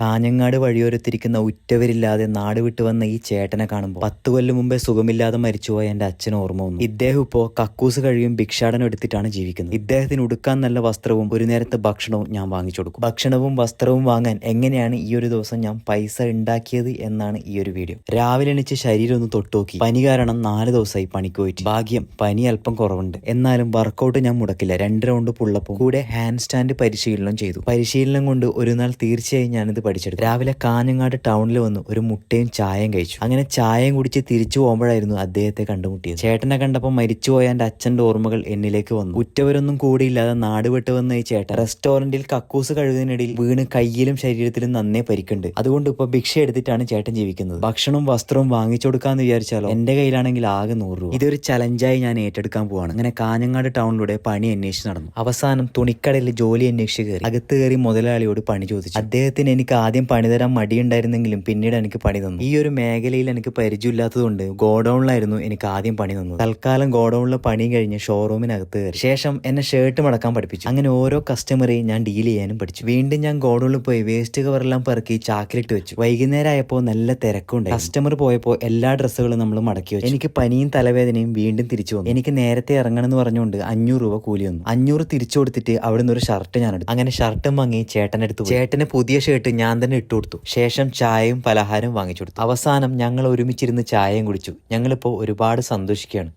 കാഞ്ഞങ്ങാട് വഴിയോരത്തിരിക്കുന്ന ഉറ്റവരില്ലാതെ നാട് വിട്ടു വന്ന ഈ ചേട്ടനെ കാണുമ്പോൾ 10 കൊല്ലം മുമ്പേ സുഖമില്ലാതെ മരിച്ചുപോയ എന്റെ അച്ഛൻ ഓർമ്മ വന്നു. ഇദ്ദേഹം ഇപ്പോൾ കക്കൂസ് കഴിയും ഭിക്ഷാടനം എടുത്തിട്ടാണ് ജീവിക്കുന്നത്. ഇദ്ദേഹത്തിന് ഉടുക്കാൻ നല്ല വസ്ത്രവും ഒരു നേരത്തെ ഭക്ഷണവും ഞാൻ വാങ്ങിച്ചു കൊടുക്കും. ഭക്ഷണവും വസ്ത്രവും വാങ്ങാൻ എങ്ങനെയാണ് ഈ ഒരു ദിവസം ഞാൻ പൈസ ഉണ്ടാക്കിയത് എന്നാണ് ഈ ഒരു വീഡിയോ. രാവിലെ എണീച്ച് ശരീരം ഒന്ന് തൊട്ടുനോക്കി. പനി കാരണം 4 ദിവസമായി പണിക്ക് പോയിട്ട്. ഭാഗ്യം പനി അല്പം കുറവുണ്ട്. എന്നാലും വർക്കൗട്ട് ഞാൻ മുടക്കില്ല. 2 റൗണ്ട് പുള്ളപ്പും കൂടെ ഹാൻഡ് സ്റ്റാൻഡ് പരിശീലനം ചെയ്തു. പരിശീലനം കൊണ്ട് ഒരു നാൾ തീർച്ചയായും ഞാനിത് പഠിച്ചെടുത്തു. രാവിലെ കാഞ്ഞങ്ങാട് ടൗണിൽ വന്ന് ഒരു മുട്ടയും ചായയും കഴിച്ചു. അങ്ങനെ ചായയും കുടിച്ച് തിരിച്ചു പോകുമ്പോഴായിരുന്നു അദ്ദേഹത്തെ കണ്ടുമുട്ടിയത്. ചേട്ടനെ കണ്ടപ്പോൾ മരിച്ചുപോയ എന്റെ അച്ഛന്റെ ഓർമ്മകൾ എന്നിലേക്ക് വന്നു. ഉറ്റവരൊന്നും കൂടിയില്ലാതെ നാട് വിട്ട് വന്ന ഈ ചേട്ടൻ റെസ്റ്റോറന്റിൽ കക്കൂസ് കഴുകുന്നതിനിടയിൽ വീണ് കയ്യിലും ശരീരത്തിലും നന്നേ പരിക്കുണ്ട്. അതുകൊണ്ട് ഇപ്പൊ ഭിക്ഷ എടുത്തിട്ടാണ് ചേട്ടൻ ജീവിക്കുന്നത്. ഭക്ഷണവും വസ്ത്രവും വാങ്ങിച്ചു കൊടുക്കാന്ന് വിചാരിച്ചാലോ എന്റെ കയ്യിലാണെങ്കിൽ ആകെ 100 രൂപ. ഇതൊരു ചലഞ്ചായി ഞാൻ ഏറ്റെടുക്കാൻ പോവാണ്. അങ്ങനെ കാഞ്ഞങ്ങാട് ടൗണിലൂടെ പണി അന്വേഷിച്ച് നടന്നു. അവസാനം തുണിക്കടയിൽ ജോലി അന്വേഷിച്ച് കയറി. അകത്ത് കയറി മുതലാളിയോട് പണി ചോദിച്ചു. അദ്ദേഹത്തിന് എനിക്ക് ആദ്യം പണി തരാൻ മടിയുണ്ടായിരുന്നെങ്കിലും പിന്നീട് എനിക്ക് പണി തന്നു. ഈ ഒരു മേഖലയിൽ എനിക്ക് പരിചയമില്ലാത്തതുകൊണ്ട് ഗോഡൌണിലായിരുന്നു എനിക്ക് ആദ്യം പണി തന്നത്. തൽക്കാലം ഗോഡൌണിലെ പണി കഴിഞ്ഞ് ഷോറൂമിനകത്ത് കയറി. ശേഷം എന്നെ ഷർട്ട് മടക്കാൻ പഠിപ്പിച്ചു. അങ്ങനെ ഓരോ കസ്റ്റമറെയും ഞാൻ ഡീൽ ചെയ്യാനും പഠിച്ചു. വീണ്ടും ഞാൻ ഗോഡൌണിൽ പോയി വേസ്റ്റ് കവറെല്ലാം പെറുക്കി ചാക്കിലിട്ട് വെച്ചു. വൈകുന്നേരം ആയപ്പോൾ നല്ല തിരക്കുണ്ടായി. കസ്റ്റമർ പോയപ്പോൾ എല്ലാ ഡ്രസ്സുകളും നമ്മൾ മടക്കി വെച്ചു. എനിക്ക് പനിയും തലവേദനയും വീണ്ടും തിരിച്ചു വന്നു. എനിക്ക് നേരത്തെ ഇറങ്ങണം എന്ന് പറഞ്ഞുകൊണ്ട് 500 രൂപ കൂലി വന്നു. 500 തിരിച്ചു കൊടുത്തിട്ട് അവിടെ നിന്ന് ഒരു ഷർട്ട് ഞാൻ എടുത്തു. അങ്ങനെ ഷർട്ടും വാങ്ങി ചേട്ടനെടുത്തു. ചേട്ടന് പുതിയ ഷർട്ട് ഞാൻ തന്നെ ഇട്ടു കൊടുത്തു. ശേഷം ചായയും പലഹാരവും വാങ്ങിച്ചു കൊടുത്തു. അവസാനം ഞങ്ങൾ ഒരുമിച്ചിരുന്ന് ചായയും കുടിച്ചു. ഞങ്ങളിപ്പോൾ ഒരുപാട് സന്തോഷിക്കുകയാണ്.